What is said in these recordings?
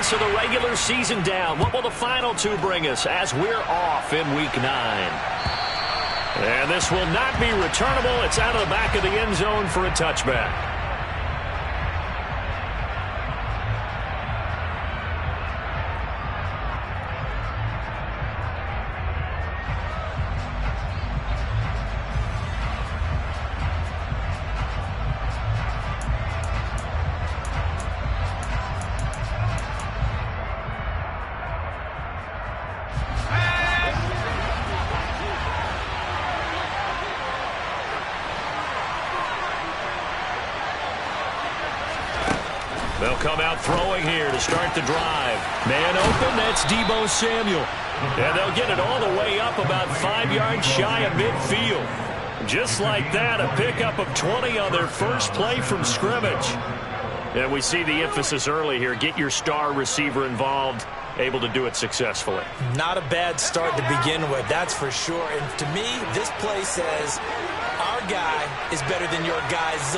minutes of the regular season down. What will the final two bring us as we're off in Week 9? And this will not be returnable. It's out of the back of the end zone for a touchback. They'll come out throwing here to start the drive. Man open, that's Deebo Samuel. And they'll get it all the way up about 5 yards shy of midfield. Just like that, a pickup of 20 on their first play from scrimmage. And we see the emphasis early here. Get your star receiver involved, able to do it successfully. Not a bad start to begin with, that's for sure. And to me, this play says our guy is better than your guy's.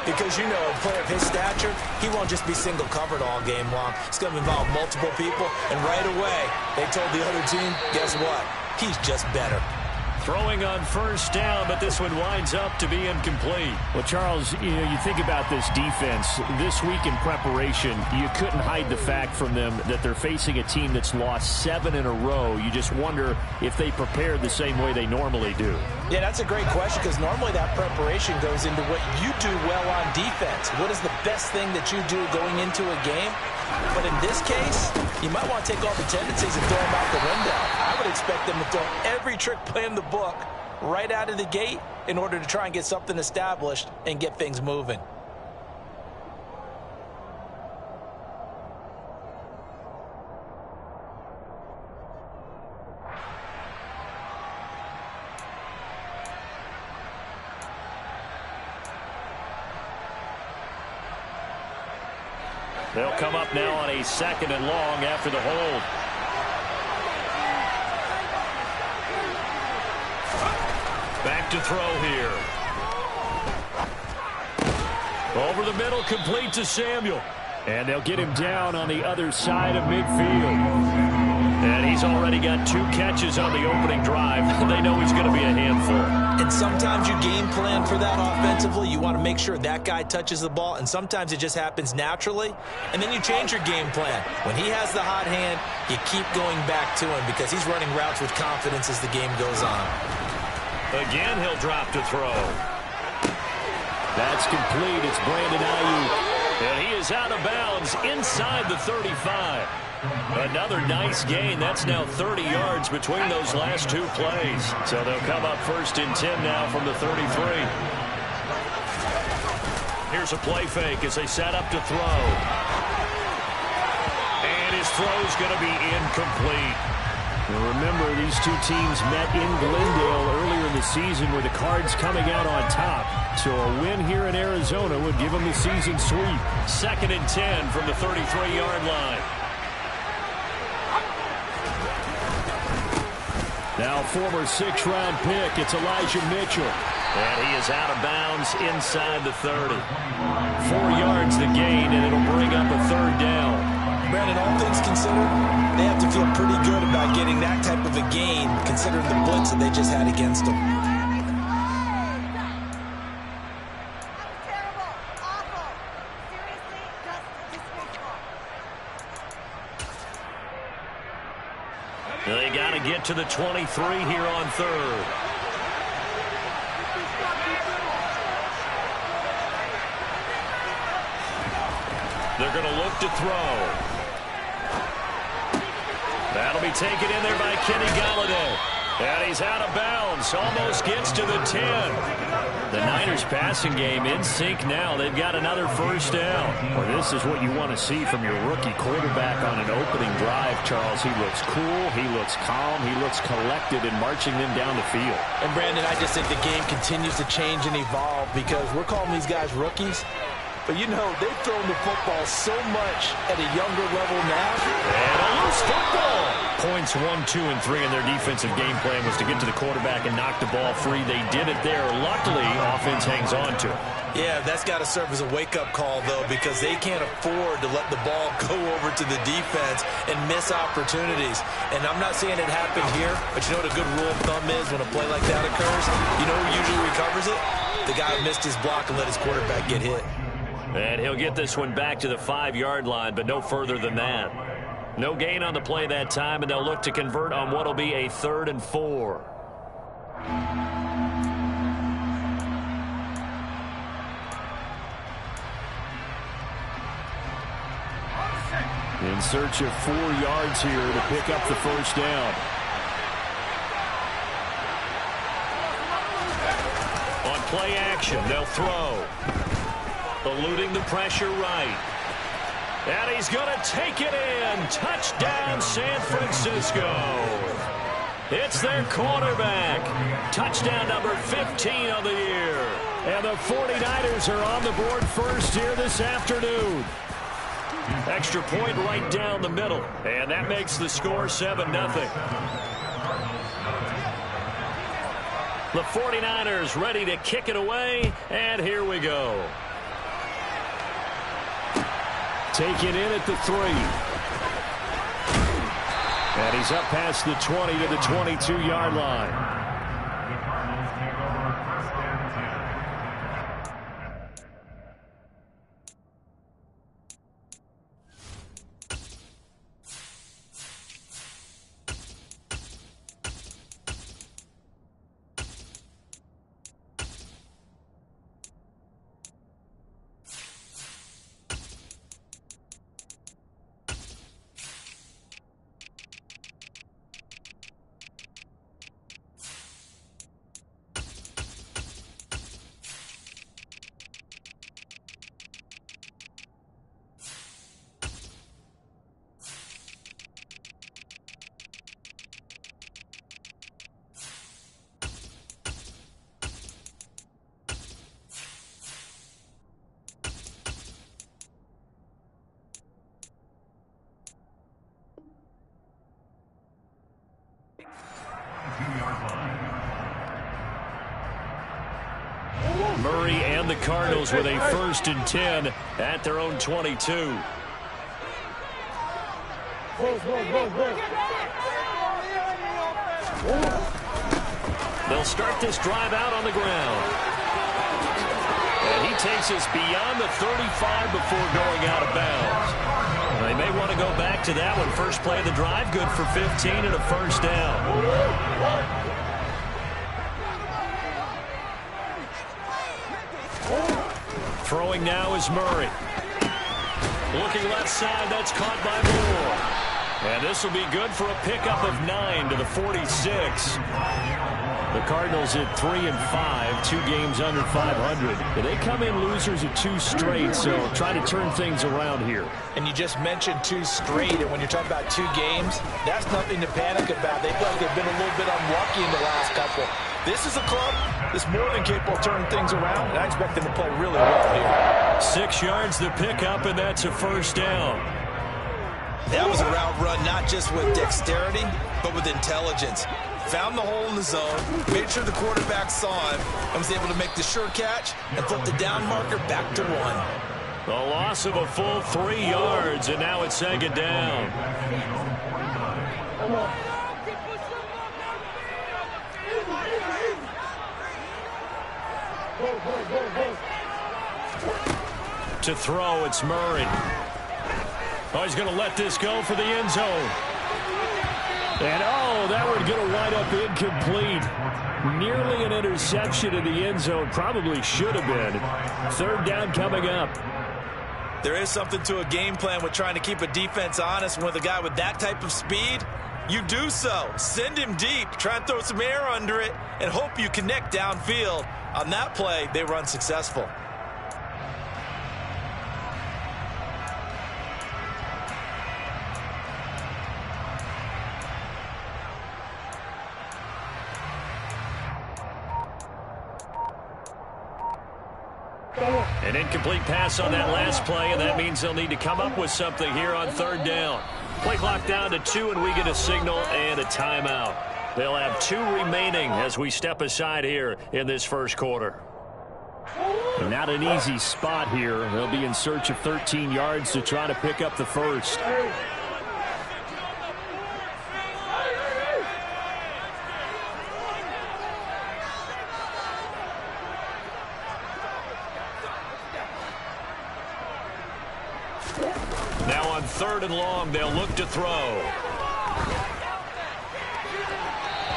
Because, you know, a player of his stature, he won't just be single covered all game long. It's going to involve multiple people. And right away, they told the other team, guess what? He's just better. Throwing on first down, but this one winds up to be incomplete. Well, Charles, you know, you think about this defense. This week in preparation, you couldn't hide the fact from them that they're facing a team that's lost 7 in a row. You just wonder if they prepared the same way they normally do. Yeah, that's a great question because normally that preparation goes into what you do well on defense. What is the best thing that you do going into a game? But in this case, you might want to take all the tendencies and throw them out the window. I would expect them to throw every trick play in the book right out of the gate in order to try and get something established and get things moving. They'll come up now on a 2nd and long after the hold. Back to throw here. Over the middle, complete to Samuel. And they'll get him down on the other side of midfield. And he's already got 2 catches on the opening drive. They know he's going to be a handful. And sometimes you game plan for that offensively. You want to make sure that guy touches the ball. And sometimes it just happens naturally. And then you change your game plan. When he has the hot hand, you keep going back to him because he's running routes with confidence as the game goes on. Again, he'll drop to throw. That's complete. It's Brandon Ayuk. And he is out of bounds inside the 35. Another nice gain. That's now 30 yards between those last 2 plays. So they'll come up 1st and 10 now from the 33. Here's a play fake as they set up to throw. And his throw's going to be incomplete. Now remember, these 2 teams met in Glendale earlier in the season with the Cards coming out on top. So a win here in Arizona would give them the season sweep. 2nd and 10 from the 33-yard line. Now former 6th-round pick, it's Elijah Mitchell. And he is out of bounds inside the 30. 4 yards the gain, and it'll bring up a 3rd down. Brandon, all things considered, they have to feel pretty good about getting that type of a gain, considering the blitz that they just had against them. They got to get to the 23 here on 3rd. They're going to look to throw. That'll be taken in there by Kenny Galladay. And he's out of bounds. Almost gets to the 10. The Niners passing game in sync now. They've got another 1st down. Well, this is what you want to see from your rookie quarterback on an opening drive, Charles. He looks cool. He looks calm. He looks collected in marching them down the field. And, Brandon, I just think the game continues to change and evolve because we're calling these guys rookies. But, you know, they've thrown the football so much at a younger level now. And a loose football. points 1, 2, and 3 in their defensive game plan was to get to the quarterback and knock the ball free. They did it there. Luckily, offense hangs on to it. Yeah, that's got to serve as a wake-up call, though, because they can't afford to let the ball go over to the defense and miss opportunities. And I'm not saying it happened here, but you know what a good rule of thumb is when a play like that occurs? You know who usually recovers it? The guy who missed his block and let his quarterback get hit. And he'll get this one back to the 5-yard line, but no further than that. No gain on the play that time, and they'll look to convert on what will be a 3rd and 4. In search of 4 yards here to pick up the first down. On play action, they'll throw. Eluding the pressure right. And he's going to take it in. Touchdown, San Francisco. It's their quarterback. Touchdown number 15 on the year. And the 49ers are on the board first here this afternoon. Extra point right down the middle. And that makes the score 7-0. The 49ers ready to kick it away. And here we go. Taken in at the 3. And he's up past the 20 to the 22-yard line. Murray and the Cardinals with a 1st and 10 at their own 22. They'll start this drive out on the ground. And he takes us beyond the 35 before going out of bounds. They may want to go back to that one. First play of the drive, good for 15 and a first down. Throwing now is Murray. Looking left side, that's caught by Moore. And this will be good for a pickup of 9 to the 46. The Cardinals at 3 and 5, 2 games under 500. And they come in losers of 2 straight, so try to turn things around here. And you just mentioned 2 straight, and when you're talking about 2 games, that's nothing to panic about. They feel like they've been a little bit unlucky in the last couple. This is a club that's more than capable of turning things around, and I expect them to play really well here. 6 yards to pick up, and that's a first down. That was a route run not just with dexterity, but with intelligence. Found the hole in the zone, made sure the quarterback saw him, and was able to make the sure catch and flip the down marker back to 1. A loss of a full 3 yards, and now it's 2nd down. To throw, it's Murray. Oh, he's going to let this go for the end zone. And, oh, that one going to wind up incomplete. Nearly an interception in the end zone. Probably should have been. 3rd down coming up. There is something to a game plan with trying to keep a defense honest. With a guy with that type of speed, you do so. Send him deep. Try and throw some air under it and hope you connect downfield. On that play, they run successful. An incomplete pass on that last play, and that means they'll need to come up with something here on third down. Play clock down to 2, and we get a signal and a timeout. They'll have 2 remaining as we step aside here in this first quarter. Not an easy spot here. They'll be in search of 13 yards to try to pick up the first. Now on 3rd and long, they'll look to throw.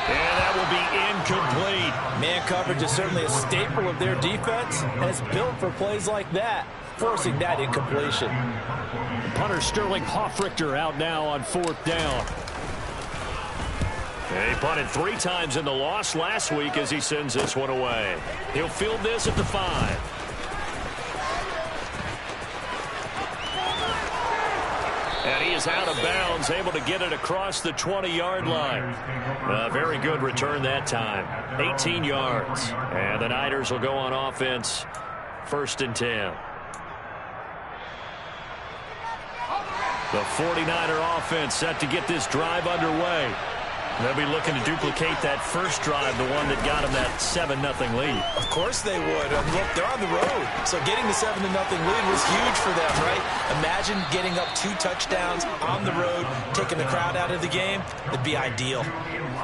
And that will be incomplete. Man coverage is certainly a staple of their defense, and it's built for plays like that, forcing that incompletion. Punter Sterling Hoffrichter out now on 4th down. And he punted 3 times in the loss last week as he sends this one away. He'll field this at the 5. And he is out of bounds, able to get it across the 20-yard line. A very good return that time. 18 yards. And the Niners will go on offense, 1st and 10. The 49er offense set to get this drive underway. They'll be looking to duplicate that first drive, the one that got them that 7-0 lead. Of course they would. Look, they're on the road, so getting the 7-0 lead was huge for them, right? Imagine getting up 2 touchdowns on the road, taking the crowd out of the game. It'd be ideal.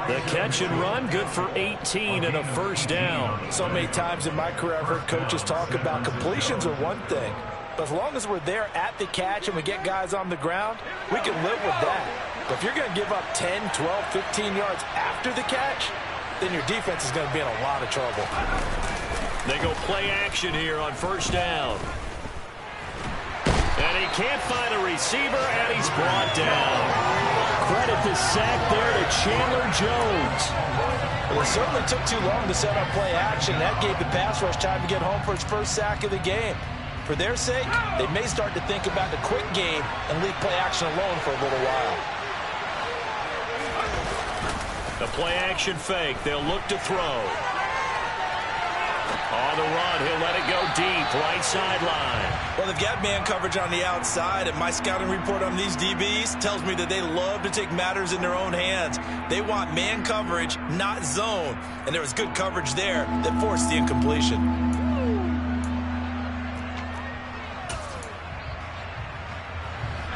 The catch and run, good for 18 and a first down. So many times in my career, I've heard coaches talk about completions are one thing, but as long as we're there at the catch and we get guys on the ground, we can live with that. But if you're going to give up 10, 12, 15 yards after the catch, then your defense is going to be in a lot of trouble. They go play action here on first down. And he can't find a receiver, and he's brought down. Credit the sack there to Chandler Jones. Well, it certainly took too long to set up play action. That gave the pass rush time to get home for his first sack of the game. For their sake, they may start to think about the quick game and leave play action alone for a little while. The play-action fake. They'll look to throw. On the run, he'll let it go deep, right sideline. Well, they've got man coverage on the outside, and my scouting report on these DBs tells me that they love to take matters in their own hands. They want man coverage, not zone. And there was good coverage there that forced the incompletion.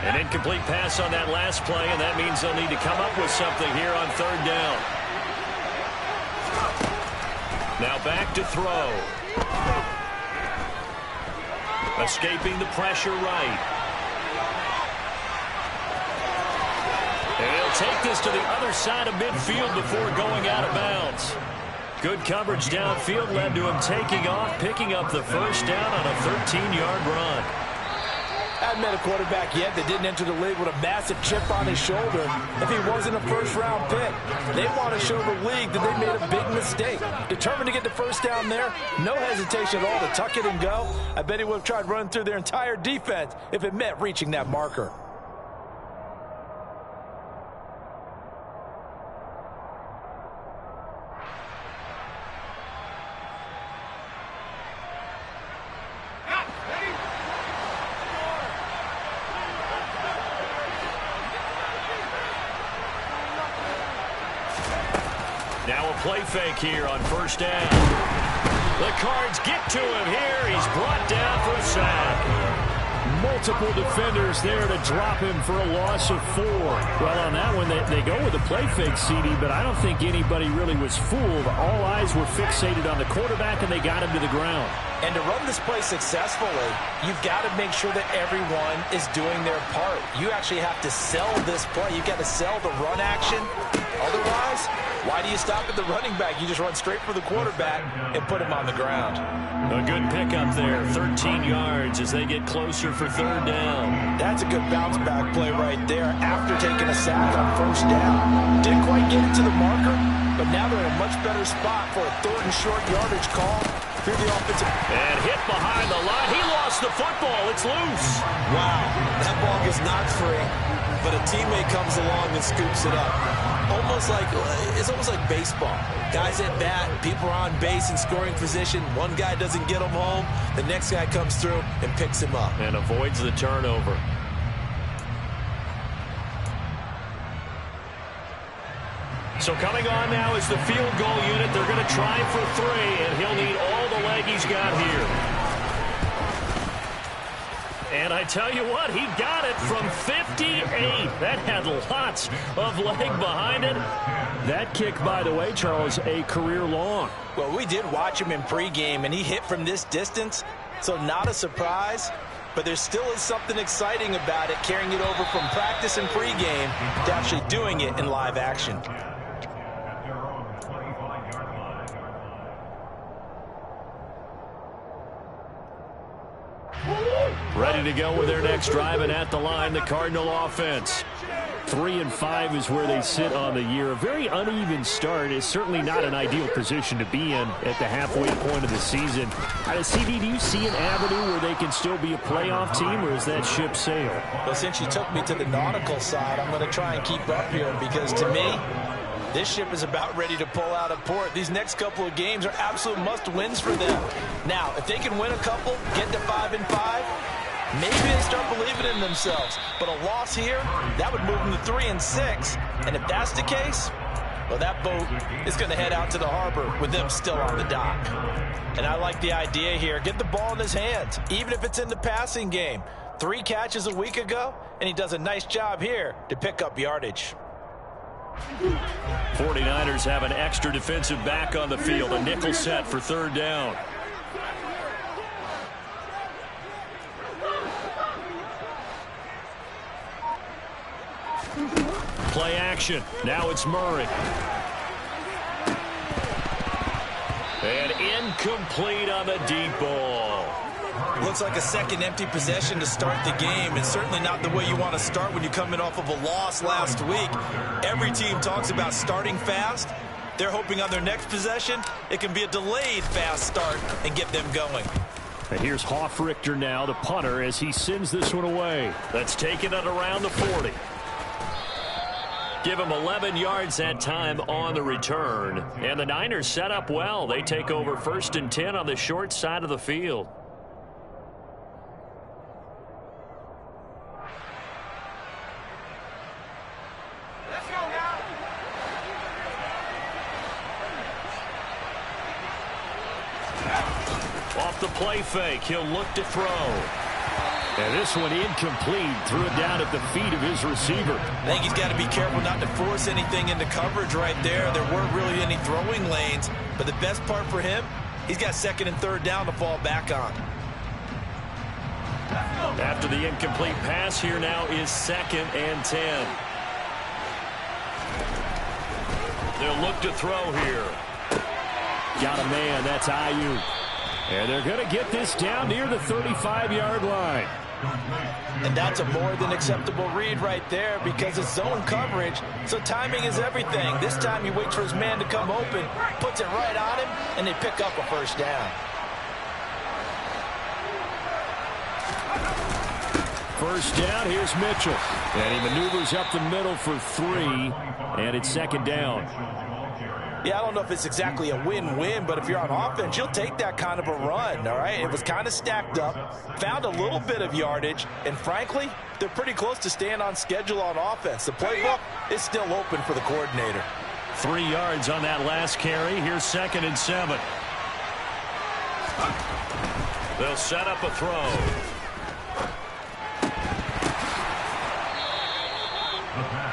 An incomplete pass on that last play, and that means they'll need to come up with something here on 3rd down. Now back to throw. Escaping the pressure right. And he'll take this to the other side of midfield before going out of bounds. Good coverage downfield led to him taking off, picking up the first down on a 13-yard run. I haven't met a quarterback yet that didn't enter the league with a massive chip on his shoulder if he wasn't a first-round pick. They want to show the league that they made a big mistake. Determined to get the first down there, no hesitation at all to tuck it and go. I bet he would have tried running through their entire defense if it meant reaching that marker. Now a play fake here on first down. The Cards get to him here. He's brought down for a sack. Multiple defenders there to drop him for a loss of 4. Well, on that one, they go with a play fake, CD, but I don't think anybody really was fooled. All eyes were fixated on the quarterback, and they got him to the ground. And to run this play successfully, you've got to make sure that everyone is doing their part. You actually have to sell this play. You've got to sell the run action. Otherwise, why do you stop at the running back? You just run straight for the quarterback and put him on the ground. A good pickup there, 13 yards as they get closer for 3rd down. That's a good bounce back play right there after taking a sack on first down. Didn't quite get it to the marker, but now they're in a much better spot for a 3rd and short yardage call. Through the offensive. And hit behind the line. He lost lost the football. It's loose. Wow, that ball gets knocked free, but a teammate comes along and scoops it up. It's almost like baseball. Guys at bat, people are on base in scoring position. One guy doesn't get him home. The next guy comes through and picks him up. And avoids the turnover. So coming on now is the field goal unit. They're going to try for 3, and he'll need all the leg he's got here. And I tell you what, he got it from 58. That had lots of leg behind it. That kick, by the way, Charles, a career long. Well, we did watch him in pregame, and he hit from this distance, so not a surprise. But there still is something exciting about it, carrying it over from practice and pregame to actually doing it in live action. Ready to go with their next drive, and at the line, the Cardinal offense. 3-5 is where they sit on the year. A very uneven start is certainly not an ideal position to be in at the halfway point of the season. CD, do you see an avenue where they can still be a playoff team, or is that ship sailed? Well, since you took me to the nautical side, I'm going to try and keep up here, because to me, this ship is about ready to pull out of port. These next couple of games are absolute must-wins for them. Now, if they can win a couple, get to 5-5, maybe they start believing in themselves. But a loss here, that would move them to 3-6. And if that's the case, well, that boat is going to head out to the harbor with them still on the dock. And I like the idea here. Get the ball in his hands, even if it's in the passing game. 3 catches a week ago, and he does a nice job here to pick up yardage. 49ers have an extra defensive back on the field. A nickel set for 3rd down. Play action. Now it's Murray. And incomplete on the deep ball. Looks like a second empty possession to start the game, and certainly not the way you want to start when you're coming off of a loss last week. Every team talks about starting fast. They're hoping on their next possession it can be a delayed fast start and get them going. And here's Hofrichter now, the punter, as he sends this one away. That's taken it around the 40. Give him 11 yards that time on the return. And the Niners set up well. They take over 1st and 10 on the short side of the field. Off the play fake, he'll look to throw. And this one incomplete. Threw it down at the feet of his receiver. I think he's got to be careful not to force anything into coverage right there. There weren't really any throwing lanes. But the best part for him, he's got 2nd and 3rd down to fall back on. After the incomplete pass, here now is 2nd and 10. They'll look to throw here. Got a man. That's Ayuk. And they're going to get this down near the 35-yard line. And that's a more than acceptable read right there, because it's zone coverage, so timing is everything. This time he waits for his man to come open, puts it right on him, and they pick up a 1st down. 1st down, here's Mitchell. And he maneuvers up the middle for 3, and it's 2nd down. Yeah, I don't know if it's exactly a win-win, but if you're on offense, you'll take that kind of a run, all right? It was kind of stacked up, found a little bit of yardage, and frankly, they're pretty close to staying on schedule on offense. The playbook is still open for the coordinator. 3 yards on that last carry. Here's 2nd and 7. They'll set up a throw.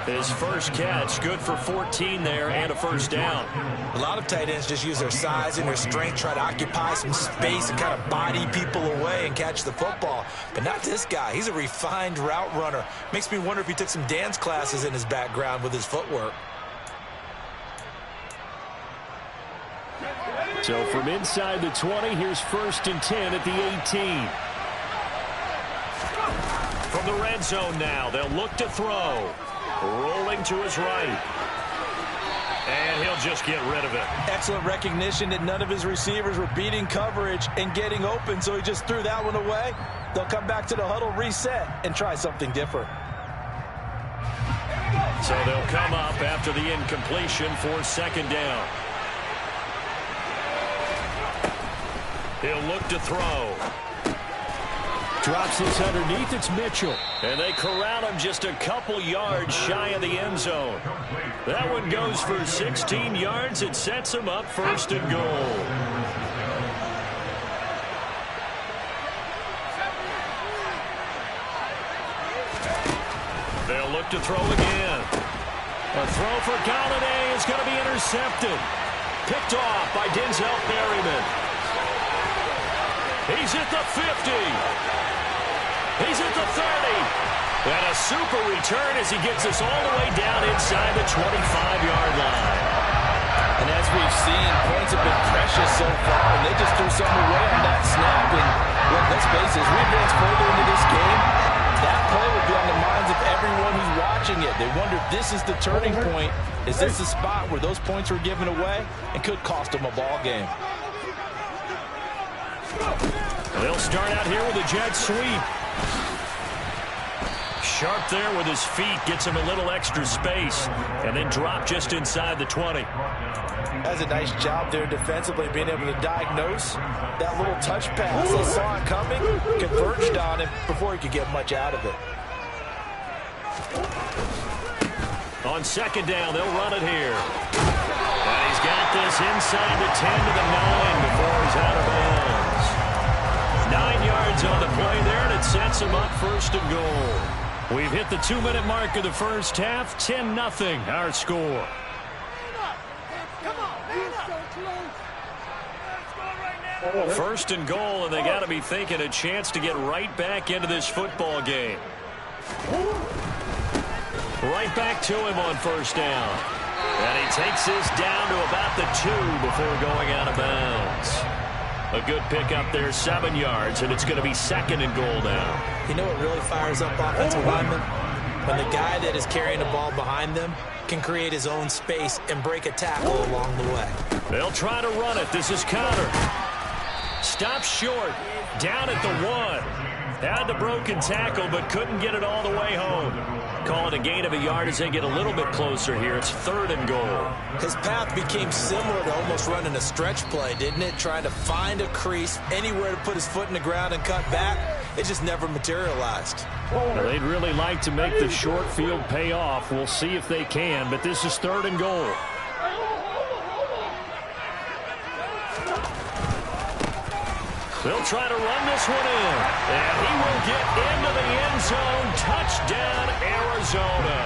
His first catch, good for 14 there and a 1st down. A lot of tight ends just use their size and their strength, try to occupy some space and kind of body people away and catch the football. But not this guy. He's a refined route runner. Makes me wonder if he took some dance classes in his background with his footwork. So from inside the 20, here's 1st and 10 at the 18. From the red zone now, they'll look to throw. Rolling to his right. And he'll just get rid of it. Excellent recognition that none of his receivers were beating coverage and getting open, so he just threw that one away. They'll come back to the huddle, reset, and try something different. So they'll come up after the incompletion for second down. He'll look to throw. Drops this underneath. It's Mitchell. And they corral him just a couple yards shy of the end zone. That one goes for 16 yards. It sets him up first and goal. They'll look to throw again. A throw for Galladay is going to be intercepted. Picked off by Denzel Perryman. He's at the 50. He's at the 30. And a super return as he gets us all the way down inside the 25-yard line. And as we've seen, points have been precious so far, and they just threw something away on that snap. And look, let's face it, as we advance further into this game, that play will be on the minds of everyone who's watching it. They wonder if this is the turning point. Is this the spot where those points were given away and could cost them a ball game? They'll start out here with a jet sweep. Sharp there with his feet, gets him a little extra space, and then drop just inside the 20. That's a nice job there defensively, being able to diagnose that little touch pass. They saw it coming, converged on him before he could get much out of it. On second down, they'll run it here. And he's got this inside the 10 to the 9 before he's out of bounds. 9 yards on the play there, and it sets him up first and goal. We've hit the 2-minute mark of the first half. 10-0 our score. First and goal, and they got to be thinking a chance to get right back into this football game. Right back to him on first down. And he takes this down to about the 2 before going out of bounds. A good pickup there, 7 yards, and it's going to be second and goal now. You know what really fires up offensive linemen? When the guy that is carrying the ball behind them can create his own space and break a tackle along the way. They'll try to run it. This is Counter. Stops short. Down at the 1. Had the broken tackle, but couldn't get it all the way home. Call it a gain of a yard as they get a little bit closer here. It's third and goal. His path became similar to almost running a stretch play, didn't it? Trying to find a crease, anywhere to put his foot in the ground and cut back. It just never materialized. Well, they'd really like to make the short field pay off. We'll see if they can, but this is third and goal. They'll try to run this one in. And he will get into the end zone. Touchdown, Arizona.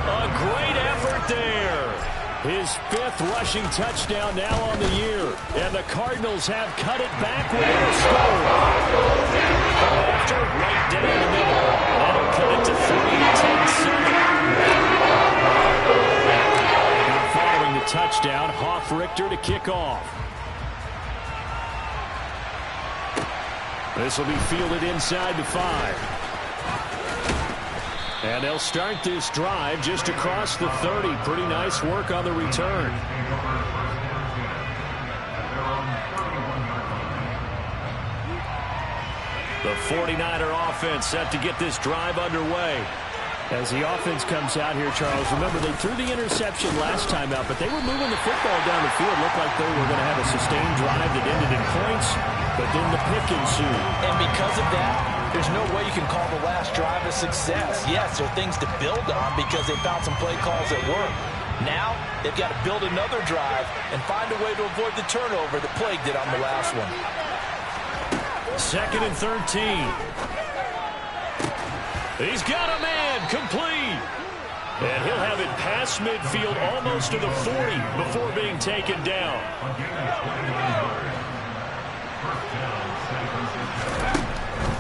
A great effort there. His 5th rushing touchdown now on the year. And the Cardinals have cut it back with a score. After right down the middle. That'll cut it to 3-10-7. Following the touchdown, Hoff-Richter to kick off. This will be fielded inside the 5. And they'll start this drive just across the 30. Pretty nice work on the return. The 49er offense set to get this drive underway. As the offense comes out here, Charles, remember they threw the interception last time out, but they were moving the football down the field. Looked like they were going to have a sustained drive that ended in points, but then the pick ensued. And because of that, there's no way you can call the last drive a success. Yes, there are things to build on because they found some play calls that work. Now, they've got to build another drive and find a way to avoid the turnover that plagued it on the last one. Second and 13. He's got a man, complete. And he'll have it past midfield almost to the 40 before being taken down.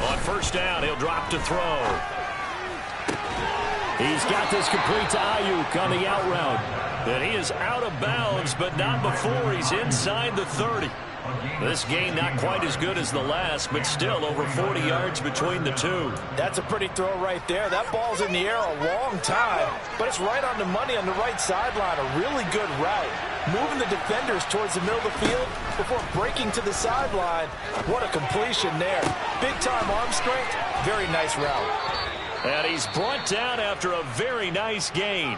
On first down, he'll drop to throw. He's got this complete to Ayuk on the out route. And he is out of bounds, but not before he's inside the 30. This game not quite as good as the last, but still over 40 yards between the two. That's a pretty throw right there. That ball's in the air a long time, but it's right on the money on the right sideline. A really good route. Moving the defenders towards the middle of the field before breaking to the sideline. What a completion there. Big-time arm strength. Very nice route. And he's brought down after a very nice gain.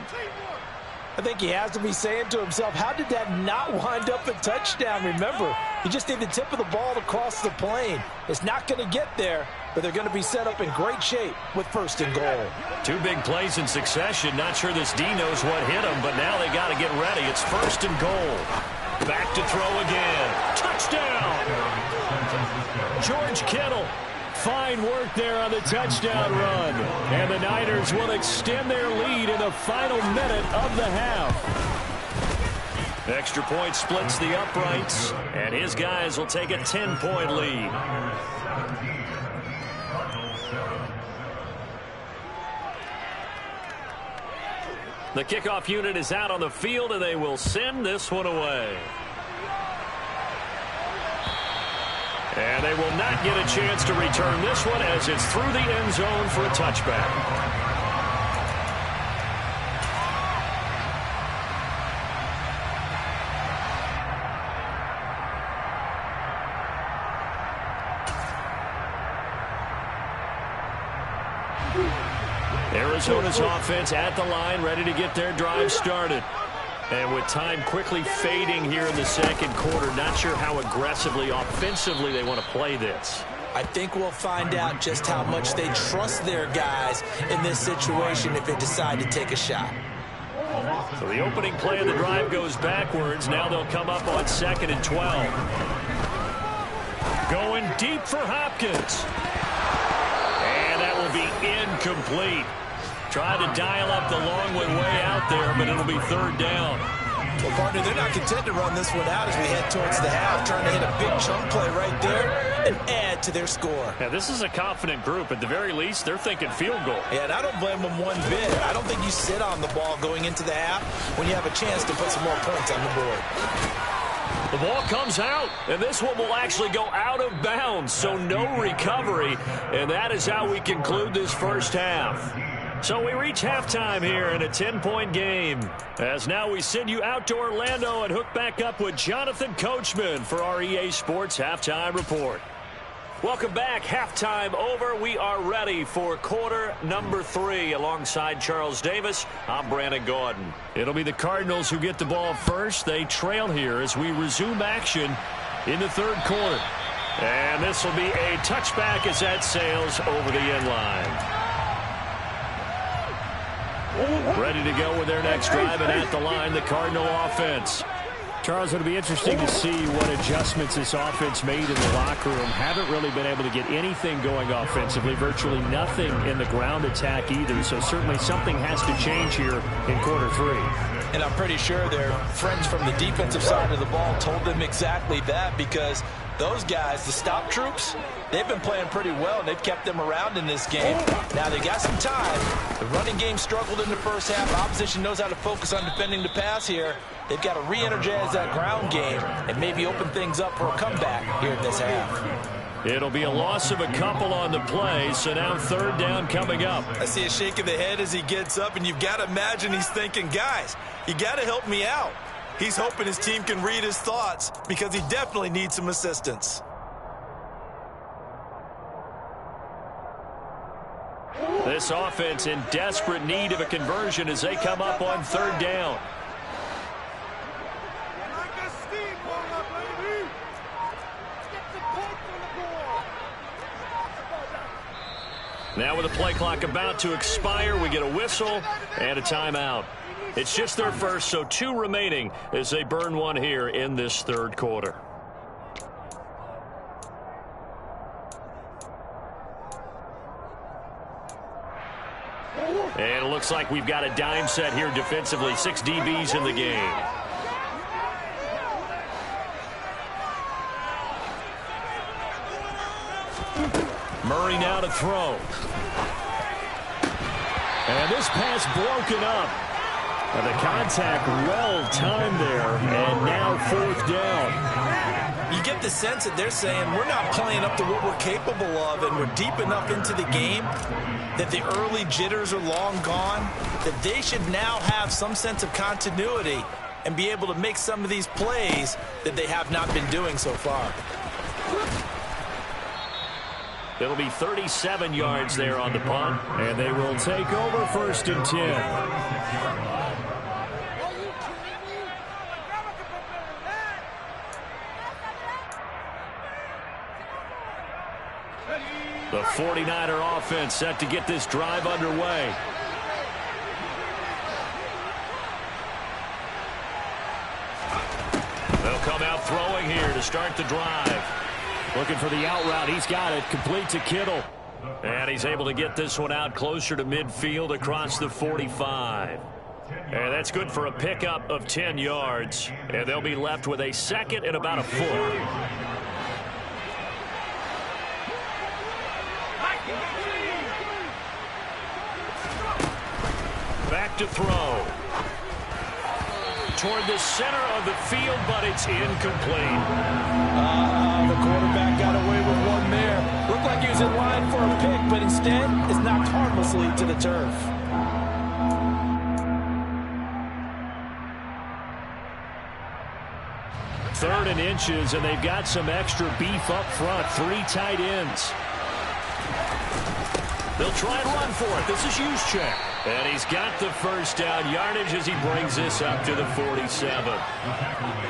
I think he has to be saying to himself, how did that not wind up a touchdown? Remember, he just need the tip of the ball to cross the plane. It's not going to get there, but they're going to be set up in great shape with 1st and goal. 2 big plays in succession. Not sure this D knows what hit him, but now they got to get ready. It's 1st and goal. Back to throw again. Touchdown! George Kittle. Fine work there on the touchdown run. And the Niners will extend their lead in the final minute of the half. Extra point splits the uprights, and his guys will take a 10-point lead. The kickoff unit is out on the field, and they will send this one away. And they will not get a chance to return this one as it's through the end zone for a touchback. Arizona's offense at the line, ready to get their drive started. And with time quickly fading here in the second quarter, not sure how aggressively, offensively they want to play this. I think we'll find out just how much they trust their guys in this situation if they decide to take a shot. So the opening play of the drive goes backwards. Now they'll come up on 2nd and 12. Going deep for Hopkins. And that will be incomplete. Tried to dial up the long one way out there, but it'll be 3rd down. Well, partner, they're not content to run this one out as we head towards the half, trying to hit a big chunk play right there and add to their score. Yeah, this is a confident group. At the very least, they're thinking field goal. Yeah, and I don't blame them one bit. I don't think you sit on the ball going into the half when you have a chance to put some more points on the board. The ball comes out, and this one will actually go out of bounds, so no recovery. And that is how we conclude this first half. So we reach halftime here in a 10-point game. As now we send you out to Orlando and hook back up with Jonathan Coachman for our EA Sports Halftime Report. Welcome back. Halftime over. We are ready for quarter number 3. Alongside Charles Davis, I'm Brandon Gaudin. It'll be the Cardinals who get the ball first. They trail here as we resume action in the 3rd quarter. And this will be a touchback as that sails over the end line. Ready to go with their next drive, and at the line, the Cardinal offense. Charles, it'll be interesting to see what adjustments this offense made in the locker room. Haven't really been able to get anything going offensively, virtually nothing in the ground attack either. So certainly something has to change here in quarter 3. And I'm pretty sure their friends from the defensive side of the ball told them exactly that, because those guys, the stop troops, they've been playing pretty well. They've kept them around in this game. Now they got some time. The running game struggled in the first half. Opposition knows how to focus on defending the pass here. They've got to re-energize that ground game and maybe open things up for a comeback here in this half. It'll be a loss of a couple on the play, so now 3rd down coming up. I see a shake of the head as he gets up, and you've got to imagine he's thinking, guys, you got to help me out. He's hoping his team can read his thoughts because he definitely needs some assistance. This offense in desperate need of a conversion as they come up on 3rd down. Now with the play clock about to expire, we get a whistle and a timeout. It's just their first, so 2 remaining as they burn one here in this 3rd quarter. And it looks like we've got a dime set here defensively. 6 DBs in the game. Murray now to throw. And this pass broken up. The contact well-timed there, and now 4th down. You get the sense that they're saying we're not playing up to what we're capable of, and we're deep enough into the game that the early jitters are long gone, that they should now have some sense of continuity and be able to make some of these plays that they have not been doing so far. It'll be 37 yards there on the punt, and they will take over 1st and 10. The 49er offense set to get this drive underway. They'll come out throwing here to start the drive. Looking for the out route. He's got it. Complete to Kittle. And he's able to get this one out closer to midfield across the 45. And that's good for a pickup of 10 yards. And they'll be left with a 2nd and about a foot. Back to throw. Toward the center of the field, but it's incomplete. The quarterback got away with one there. Looked like he was in line for a pick, but instead is knocked harmlessly to the turf. Third and inches, and they've got some extra beef up front. 3 tight ends. They'll try and run for it. This is Juszczyk. And he's got the 1st down yardage as he brings this up to the 47.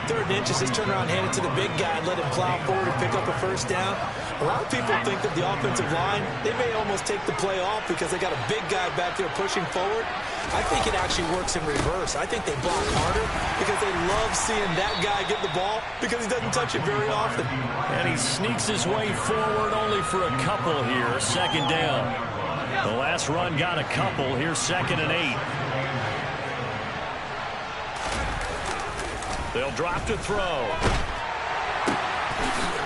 3rd and inches, just turn around, hand it to the big guy, and let him plow forward and pick up a 1st down. A lot of people think that the offensive line, they may almost take the play off because they got a big guy back there pushing forward. I think it actually works in reverse. I think they block harder because they love seeing that guy get the ball because he doesn't touch it very often. And he sneaks his way forward only for a couple here. 2nd down. The last run got a couple. Here's 2nd and 8. They'll drop to throw.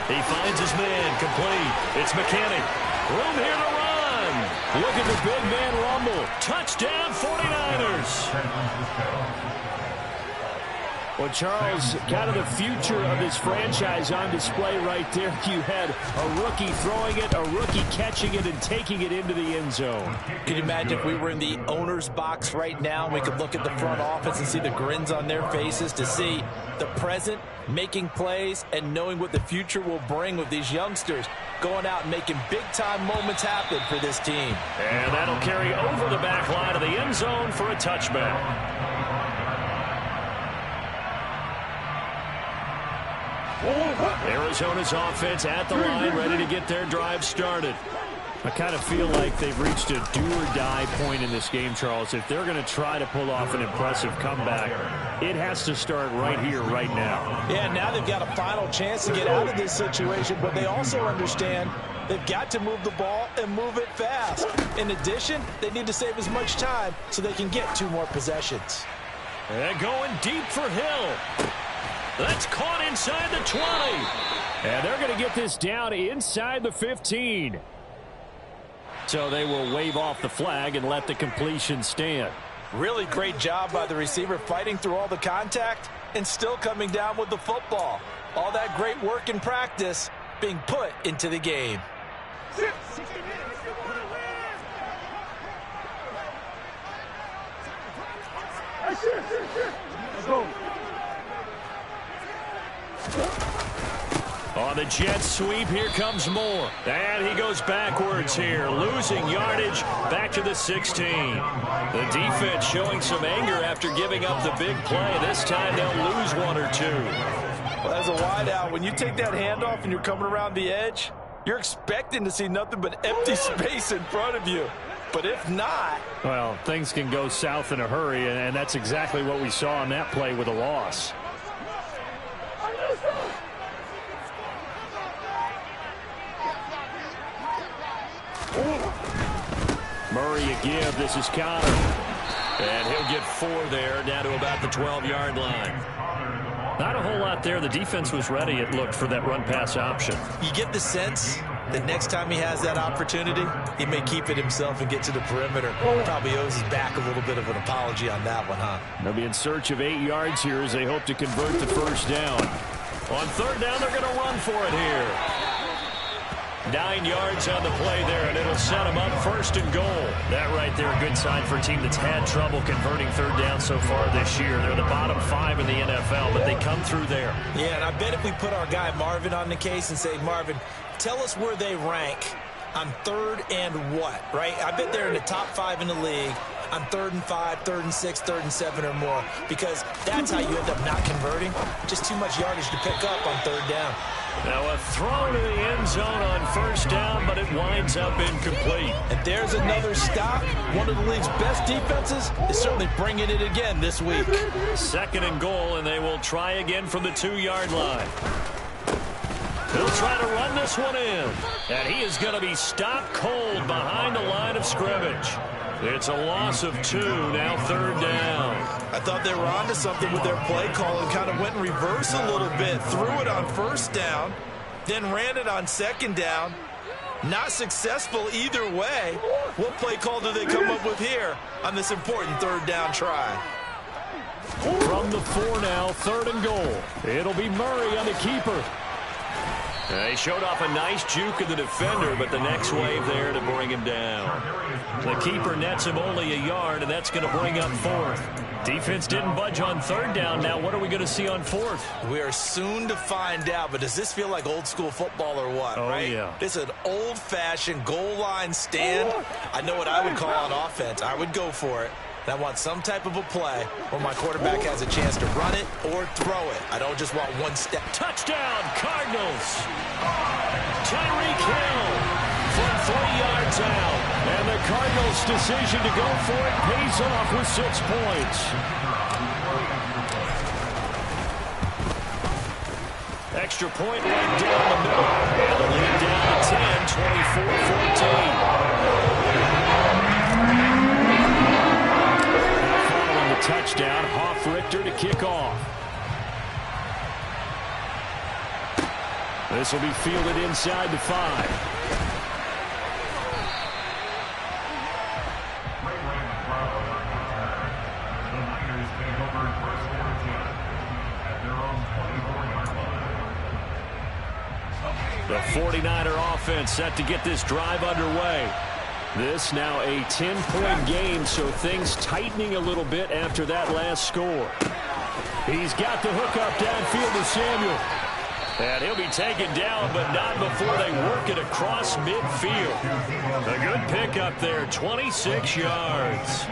He finds his man complete. It's McKinney. Room here to run. Look at the big man rumble. Touchdown 49ers. Well, Charles, kind of the future of this franchise on display right there. You had a rookie throwing it, a rookie catching it, and taking it into the end zone. Can you imagine if we were in the owner's box right now and we could look at the front office and see the grins on their faces to see the present making plays and knowing what the future will bring with these youngsters going out and making big-time moments happen for this team. And that'll carry over the back line of the end zone for a touchback. Arizona's offense at the line, ready to get their drive started. I kind of feel like they've reached a do-or-die point in this game, Charles. If they're going to try to pull off an impressive comeback, it has to start right here, right now. Yeah, now they've got a final chance to get out of this situation, but they also understand they've got to move the ball and move it fast. In addition, they need to save as much time so they can get 2 more possessions. And going deep for Hill. That's caught inside the 20. And they're going to get this down inside the 15. So they will wave off the flag and let the completion stand. Really great job by the receiver fighting through all the contact and still coming down with the football. All that great work in practice being put into the game. On the jet sweep, here comes Moore. And he goes backwards here, losing yardage back to the 16. The defense showing some anger after giving up the big play. This time they'll lose 1 or 2. Well, as a wideout, when you take that handoff and you're coming around the edge, you're expecting to see nothing but empty space in front of you. But if not... Well, things can go south in a hurry, and that's exactly what we saw on that play with a loss. Murray a give. This is Connor. And he'll get 4 there, down to about the 12-yard line. Not a whole lot there. The defense was ready, it looked, for that run-pass option. You get the sense The next time he has that opportunity, he may keep it himself and get to the perimeter. Probably owes his back a little bit of an apology on that one, huh? They'll be in search of 8 yards here as they hope to convert the first down. On third down, they're going to run for it here. 9 yards on the play there, and it'll set them up first and goal. That right there, a good sign for a team that's had trouble converting third down so far this year. They're the bottom 5 in the NFL, but they come through there. Yeah, and I bet if we put our guy Marvin on the case and say, Marvin, tell us where they rank on third and what, right? I bet they're in the top 5 in the league on 3rd and 5, 3rd and 6, 3rd and 7 or more, because that's how you end up not converting. Just too much yardage to pick up on third down. Now a throw to the end zone on first down, but it winds up incomplete. And there's another stop. One of the league's best defenses is certainly bringing it again this week. Second and goal, and they will try again from the 2-yard line. He'll try to run this one in. And he is going to be stopped cold behind the line of scrimmage. It's a loss of 2, now third down. I thought they were onto something with their play call and kind of went in reverse a little bit. Threw it on first down, then ran it on second down. Not successful either way. What play call do they come up with here on this important third down try? From the 4 now, 3rd and goal. It'll be Murray on the keeper. He showed off a nice juke of the defender, but the next wave there to bring him down. The keeper nets him only a yard, and that's going to bring up 4th. Defense didn't budge on third down. Now what are we going to see on 4th? We are soon to find out, but does this feel like old school football or what, right? Yeah. This is an old-fashioned goal line stand. I know what I would call on offense. I would go for it. And I want some type of a play where my quarterback has a chance to run it or throw it. I don't just want one step. Touchdown, Cardinals. Tyreek Hill from 3 yards out. And the Cardinals' decision to go for it pays off with 6 points. Extra point right down the middle. And the lead down to 10, 24-14. Touchdown, Hoff-Richter to kick off. This will be fielded inside the 5. The 49er offense set to get this drive underway. This now a 10-point game, so things tightening a little bit after that last score. He's got the hook up downfield to Samuel. And he'll be taken down, but not before they work it across midfield. A good pickup there, 26 yards.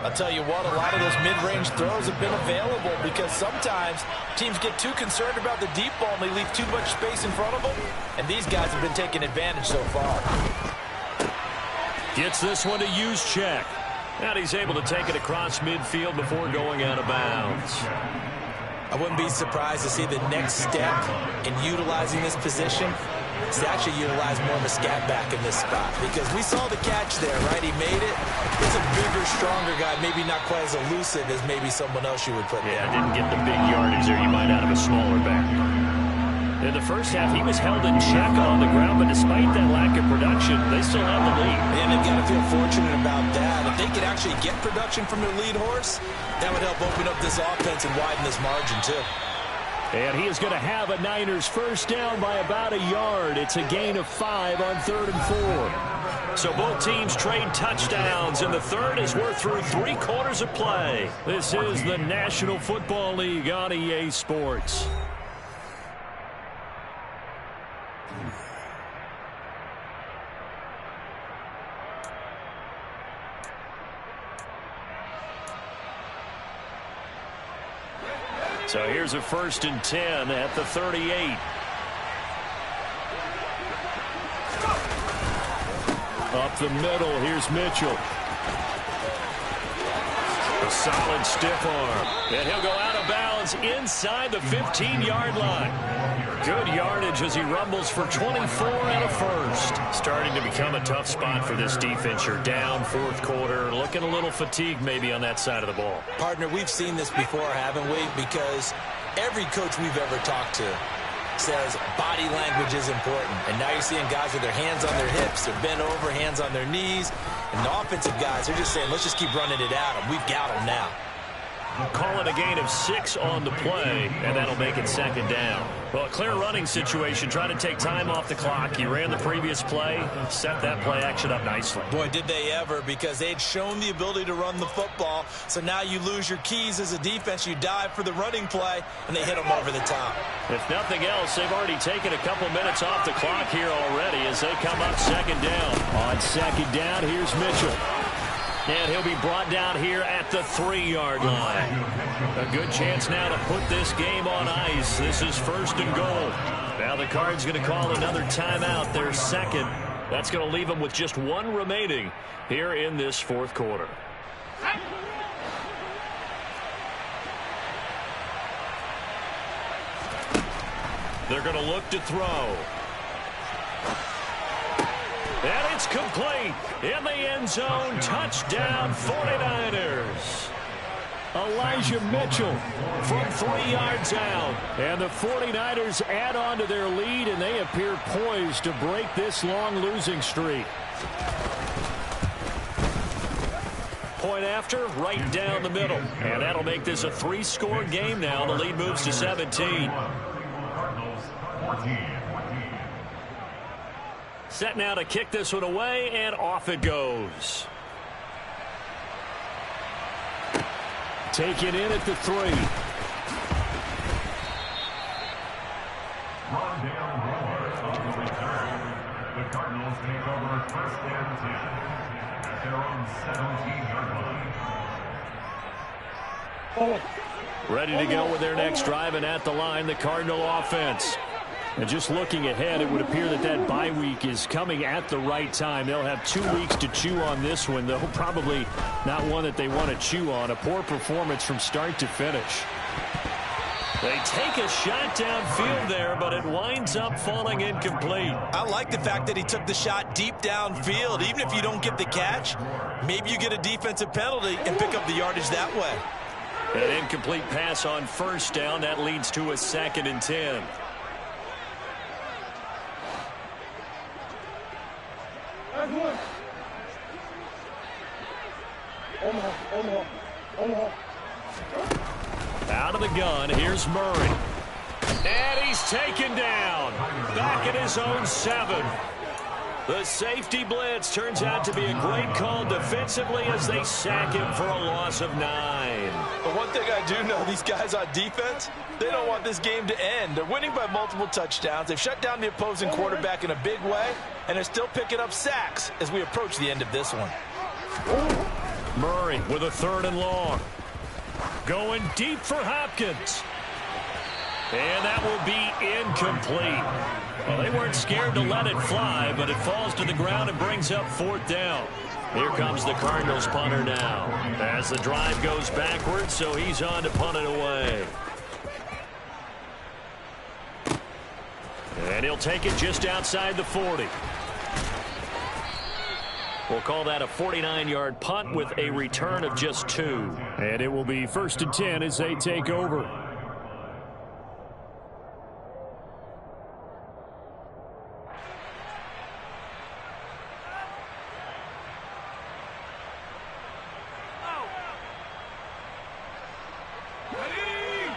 I'll tell you what, a lot of those mid-range throws have been available because sometimes teams get too concerned about the deep ball and they leave too much space in front of them. And these guys have been taking advantage so far. Gets this one to use check. And he's able to take it across midfield before going out of bounds. I wouldn't be surprised to see the next step in utilizing this position is to actually utilize more of a scat back in this spot. Because we saw the catch there, right? He made it. He's a bigger, stronger guy, maybe not quite as elusive as maybe someone else you would put there. Yeah, didn't get the big yardage there. You might out of a smaller back. In the first half, he was held in check on the ground, but despite that lack of production, they still have the lead. And they've got to feel fortunate about that. If they could actually get production from their lead horse, that would help open up this offense and widen this margin, too. And he is going to have a Niners first down by about a yard. It's a gain of 5 on 3rd and 4. So both teams trade touchdowns, and the third as we're through 3 quarters of play. This is the National Football League on EA Sports. So here's a 1st and 10 at the 38. Up the middle, here's Mitchell. A solid stiff arm. And he'll go out of bounds inside the 15-yard line. Good yardage as he rumbles for 24 and a first. Starting to become a tough spot for this defense. You're down 4th quarter, looking a little fatigued maybe on that side of the ball. Partner, we've seen this before, haven't we? Because every coach we've ever talked to says body language is important. And now you're seeing guys with their hands on their hips, they're bent over, hands on their knees. And the offensive guys, they're just saying, let's just keep running it at them. We've got them now. Call it a gain of 6 on the play, and that'll make it second down. Well, a clear running situation, trying to take time off the clock. He ran the previous play, set that play action up nicely. Boy, did they ever, because they'd shown the ability to run the football. So now you lose your keys as a defense. You dive for the running play, and they hit them over the top. If nothing else, they've already taken a couple minutes off the clock here already as they come up second down. On second down, here's Mitchell. And he'll be brought down here at the 3-yard line. A good chance now to put this game on ice. This is 1st and goal. Now the Cards going to call another timeout, their second. That's going to leave them with just 1 remaining here in this 4th quarter. They're going to look to throw. And it's complete in the end zone. Touchdown, 49ers. Elijah Mitchell from 3 yards out. And the 49ers add on to their lead, and they appear poised to break this long losing streak. Point after, right down the middle. And that'll make this a 3-score game now. The lead moves to 17. Set now to kick this one away, and off it goes. Taken in at the 3. The Cardinals take over 1st and 10 at their own 17-yard line. Ready to go with their next drive, and at the line, the Cardinal offense. And just looking ahead, it would appear that that bye week is coming at the right time. They'll have 2 weeks to chew on this one, though probably not one that they want to chew on. A poor performance from start to finish. They take a shot downfield there, but it winds up falling incomplete. I like the fact that he took the shot deep downfield. Even if you don't get the catch, maybe you get a defensive penalty and pick up the yardage that way. An incomplete pass on 1st down. That leads to a 2nd and 10. Out of the gun, here's Murray. And he's taken down. Back at his own 7. The safety blitz turns out to be a great call defensively as they sack him for a loss of 9. But one thing I do know, these guys on defense, they don't want this game to end. They're winning by multiple touchdowns. They've shut down the opposing quarterback in a big way, and they're still picking up sacks as we approach the end of this one. Murray with a 3rd and long. Going deep for Hopkins. And that will be incomplete. Well, they weren't scared to let it fly, but it falls to the ground and brings up 4th down. Here comes the Cardinals punter now as the drive goes backwards, so he's on to punt it away. And he'll take it just outside the 40. We'll call that a 49-yard punt with a return of just 2. And it will be 1st and 10 as they take over.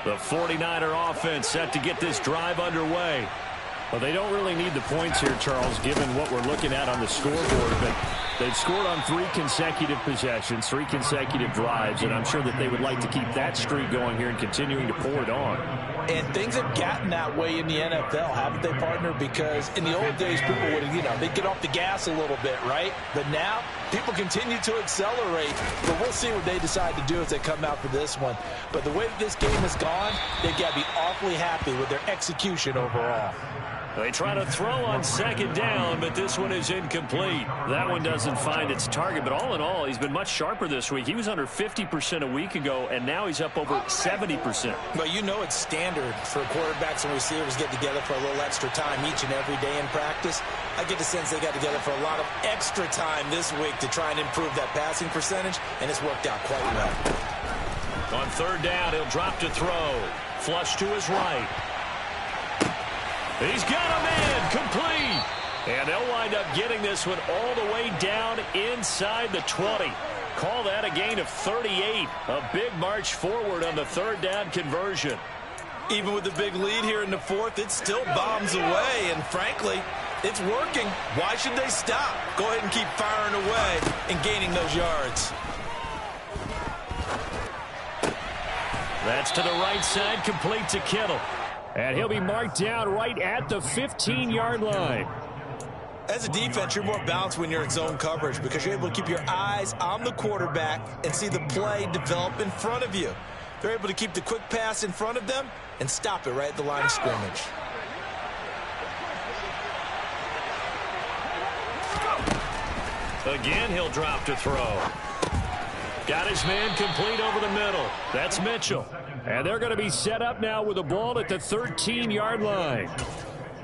The 49er offense set to get this drive underway. Well, they don't really need the points here, Charles, given what we're looking at on the scoreboard. But they've scored on 3 consecutive possessions, 3 consecutive drives, and I'm sure that they would like to keep that streak going here and continuing to pour it on. And things have gotten that way in the NFL, haven't they, partner? Because in the old days, people would, they'd get off the gas a little bit, right? But now, people continue to accelerate. But we'll see what they decide to do as they come out for this one. But the way that this game has gone, they've got to be awfully happy with their execution overall. They try to throw on 2nd down, but this one is incomplete. That one doesn't find its target, but all in all, he's been much sharper this week. He was under 50% a week ago, and now he's up over 70%. But you know it's standard for quarterbacks and receivers get together for a little extra time each and every day in practice. I get the sense they got together for a lot of extra time this week to try and improve that passing percentage, and it's worked out quite well. On 3rd down, he'll drop to throw. Flush to his right. He's got a man complete. And they'll wind up getting this one all the way down inside the 20. Call that a gain of 38. A big march forward on the third down conversion. Even with the big lead here in the fourth, it still bombs away. And frankly, it's working. Why should they stop? Go ahead and keep firing away and gaining those yards. That's to the right side, complete to Kittle. And he'll be marked down right at the 15-yard line. As a defense, you're more balanced when you're in zone coverage because you're able to keep your eyes on the quarterback and see the play develop in front of you. They're able to keep the quick pass in front of them and stop it right at the line of scrimmage. Again, he'll drop to throw. Got his man complete over the middle. That's Mitchell. And they're going to be set up now with the ball at the 13-yard line.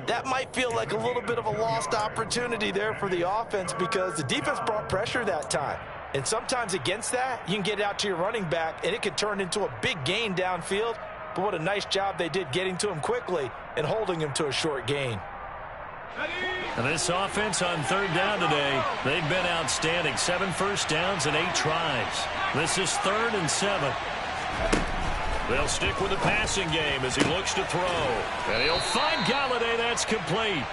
That might feel like a little bit of a lost opportunity there for the offense because the defense brought pressure that time. And sometimes against that, you can get it out to your running back, and it could turn into a big gain downfield. But what a nice job they did getting to him quickly and holding him to a short gain. And this offense on third down today, they've been outstanding. 7 first downs and 8 tries. This is 3rd and 7. They'll stick with the passing game as he looks to throw. And he'll find Galladay. That's complete.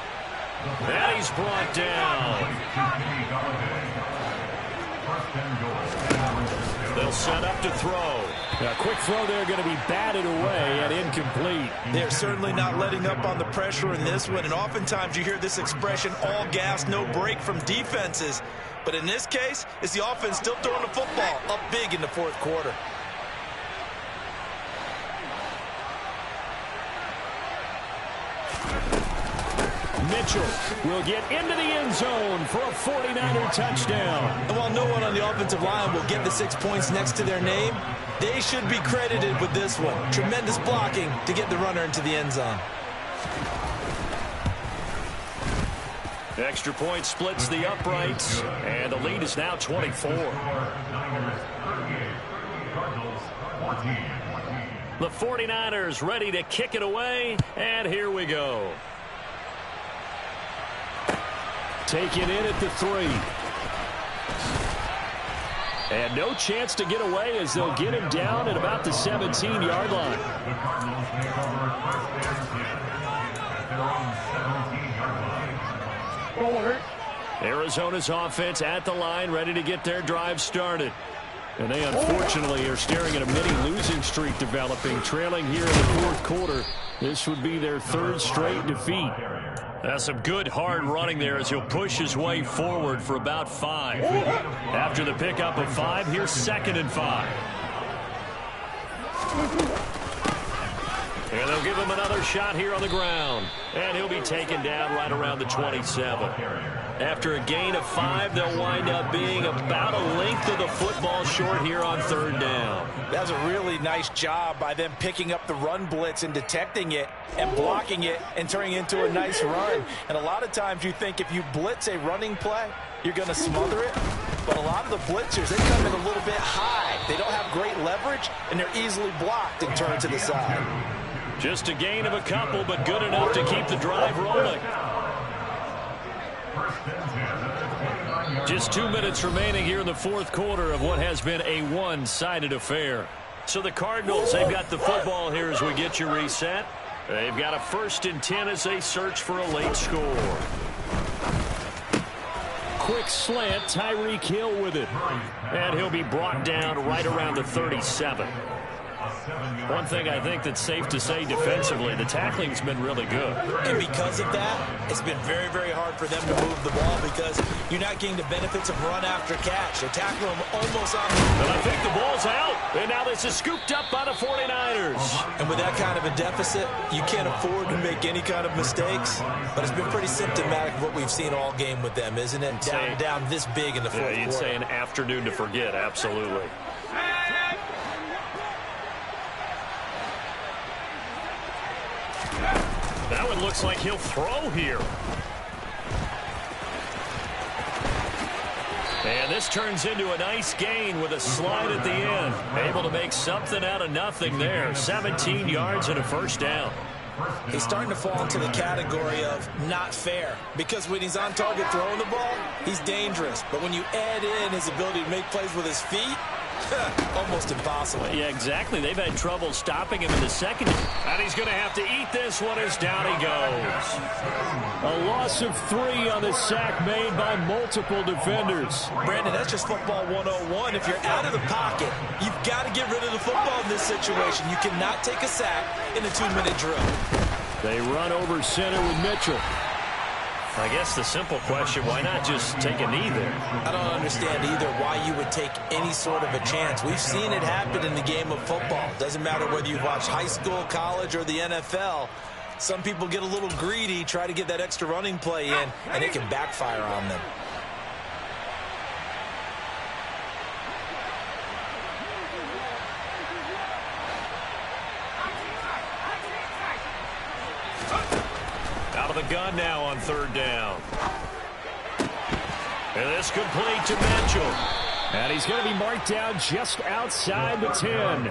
And he's brought down. They'll set up to throw. A quick throw there going to be batted away and incomplete. They're certainly not letting up on the pressure in this one. And oftentimes you hear this expression, all gas, no break from defenses. But in this case, it's the offense still throwing the football up big in the fourth quarter. Mitchell will get into the end zone for a 49er touchdown. And while no one on the offensive line will get the 6 points next to their name, they should be credited with this one. Tremendous blocking to get the runner into the end zone. Extra point splits the uprights, and the lead is now 24. The 49ers ready to kick it away, and here we go. Taken in at the 3. And no chance to get away as they'll get him down at about the 17-yard line. Arizona's offense at the line, ready to get their drive started. And they unfortunately are staring at a mini losing streak developing, trailing here in the fourth quarter. This would be their 3rd straight defeat. That's some good hard running there as he'll push his way forward for about 5. After the pickup of 5, here's 2nd and 5. And they'll give him another shot here on the ground. And he'll be taken down right around the 27. After a gain of 5, they'll wind up being about a length of the football short here on 3rd down. That's a really nice job by them picking up the run blitz and detecting it and blocking it and turning it into a nice run. And a lot of times you think if you blitz a running play, you're going to smother it. But a lot of the blitzers, they come in a little bit high. They don't have great leverage, and they're easily blocked and turned to the side. Just a gain of a couple, but good enough to keep the drive rolling. Just 2 minutes remaining here in the fourth quarter of what has been a one-sided affair. So the Cardinals, they've got the football here as we get you reset. They've got a 1st and 10 as they search for a late score. Quick slant, Tyreek Hill with it. And he'll be brought down right around the 37. One thing I think that's safe to say defensively, the tackling's been really good. And because of that, it's been very, very hard for them to move the ball because you're not getting the benefits of run after catch. They tackle them almost on the... And I think the ball's out. And now this is scooped up by the 49ers. And with that kind of a deficit, you can't afford to make any kind of mistakes. But it's been pretty symptomatic of what we've seen all game with them, isn't it? Down this big in the fourth quarter. You'd say an afternoon to forget, absolutely. That one looks like he'll throw here. And this turns into a nice gain with a slide at the end. Able to make something out of nothing there. 17 yards and a 1st down. He's starting to fall into the category of not fair, because when he's on target throwing the ball, he's dangerous. But when you add in his ability to make plays with his feet, almost impossible. Yeah, exactly. They've had trouble stopping him in the second. And he's going to have to eat this one as down he goes. A loss of 3 on the sack made by multiple defenders. Brandon, that's just football 101. If you're out of the pocket, you've got to get rid of the football in this situation. You cannot take a sack in a 2-minute drill. They run over center with Mitchell. I guess the simple question, why not just take a knee there? I don't understand either why you would take any sort of a chance. We've seen it happen in the game of football. Doesn't matter whether you've watched high school, college, or the NFL. Some people get a little greedy, try to get that extra running play in, and it can backfire on them. Out of the gun now on 3rd down. And this complete to Mitchell. And he's going to be marked down just outside the 10.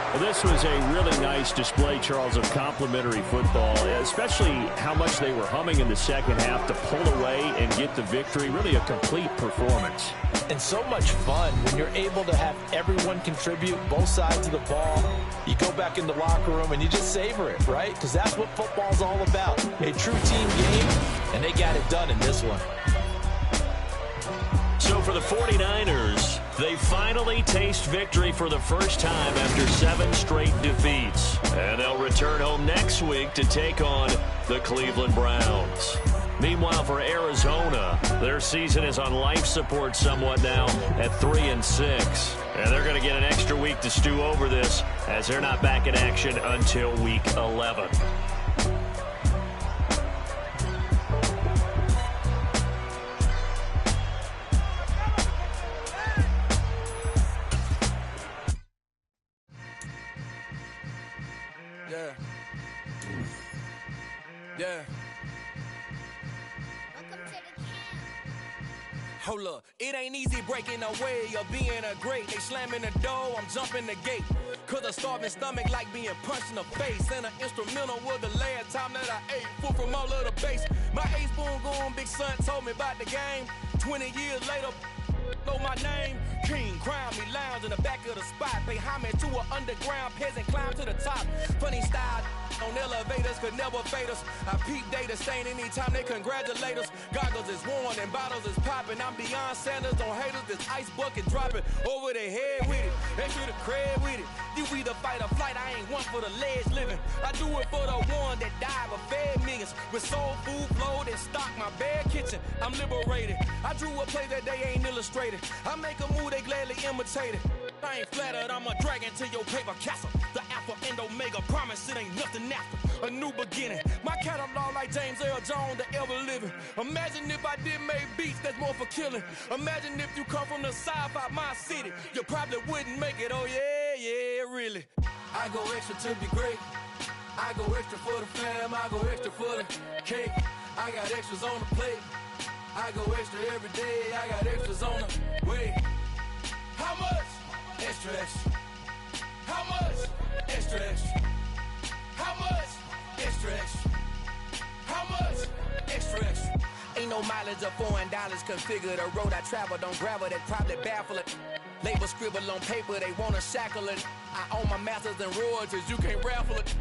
Well, this was a really nice display, Charles, of complimentary football, especially how much they were humming in the second half to pull away and get the victory. Really a complete performance. And so much fun when you're able to have everyone contribute, both sides of the ball. You go back in the locker room and you just savor it, right? Because that's what football's all about. A true team game, and they got it done in this one. So for the 49ers, they finally taste victory for the first time after 7 straight defeats. And they'll return home next week to take on the Cleveland Browns. Meanwhile, for Arizona, their season is on life support somewhat now at 3-6. And they're going to get an extra week to stew over this, as they're not back in action until week 11. Yeah. Hold up, it ain't easy breaking away or being a great. They slamming the door, I'm jumping the gate. Cause a starving stomach like being punched in the face. And an instrumental was the last time that I ate. Food from all of the base. My ace spoon going, big son told me about the game. 20 years later, know my name. King, crown me, lounge in the back of the spot. Pay homage to an underground peasant, climb to the top. Funny style on elevators could never fade us. I peep data stain anytime they congratulate us. Goggles is worn and bottles is popping. I'm beyond Sanders on haters. This ice bucket dropping over their head with it. They should have cred with it. You either fight or flight. I ain't one for the ledge living. I do it for the one that died but fed millions. With soul food flowed and stock my bare kitchen. I'm liberated. I drew a play that they ain't illustrated. I make a move they gladly imitate it. I ain't flattered, I'm a dragon to your paper castle. The alpha and omega, promise it ain't nothing after. A new beginning, my catalog like James Earl Jones, the ever living. Imagine if I did make beats that's more for killing. Imagine if you come from the sci-fi, my city. You probably wouldn't make it, oh yeah, really. I go extra to be great. I go extra for the fam, I go extra for the cake. I got extras on the plate. I go extra every day, I got extras on the way. How much? Extra, extra. How much? Extra, extra. How much? Extra, extra. How much? Extra, extra. Ain't no mileage of $4 configure the road I travel. Don't gravel, that probably baffle it. Label scribble on paper, they wanna shackle it. I own my masters and royalties, you can't raffle it.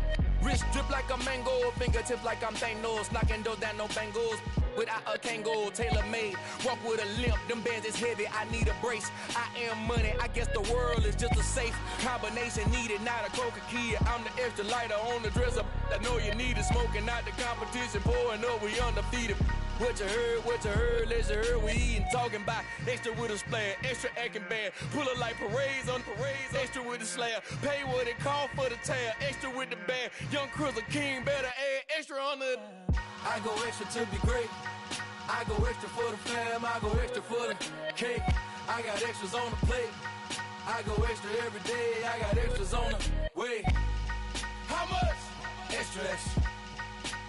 Wrist drip like a mango, fingertips like I'm Thanos. Knocking those down, no bangles. Without a Kango, tailor-made. Walk with a limp, them bands is heavy, I need a brace. I am money, I guess the world is just a safe combination needed, not a coca-key. I'm the extra lighter on the dresser. I know you need it, smoking, not the competition. Pouring up, we undefeated. What you heard, let's hear we eatin', talking about extra with a splash, extra acting bad. Pull it like parades on parades, extra with the slab. Pay what it call for the tab, extra with the bag. Young Crumz King better add extra on the. I go extra to be great. I go extra for the fam, I go extra for the cake. I got extras on the plate. I go extra every day, I got extras on the way. How much? Extra, extra.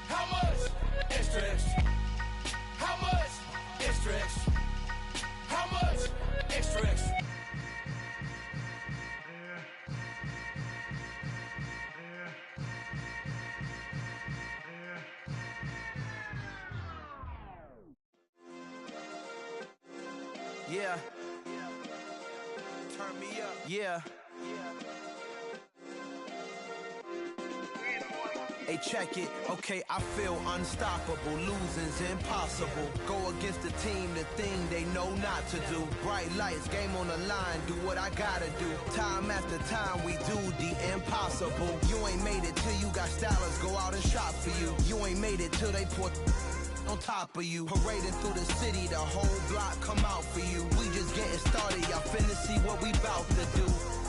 How much? Extra, extra. How much? Extra, extra. How much? Extra, extra. Yeah. Turn me up. Yeah. Hey, check it. Okay, I feel unstoppable. Losing's impossible. Go against the team, the thing they know not to do. Bright lights, game on the line, do what I gotta do. Time after time, we do the impossible. You ain't made it till you got stylers go out and shop for you. You ain't made it till they put on top of you. Parading through the city, the whole block come out for you. We just getting started, y'all finna see what we bout to do.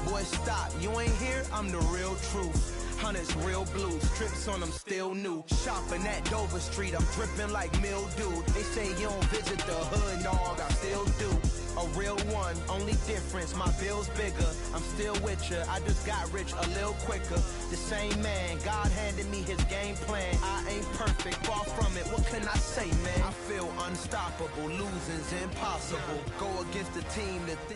Boy, stop, you ain't here, I'm the real truth. Hundreds real blue, strips on them still new. Shopping at Dover Street, I'm dripping like mildew. They say you don't visit the hood, dog, I still do. A real one, only difference, my bill's bigger. I'm still with ya, I just got rich a little quicker. The same man, God handed me his game plan. I ain't perfect, far from it, what can I say, man? I feel unstoppable, losing's impossible. Go against the team, the thing.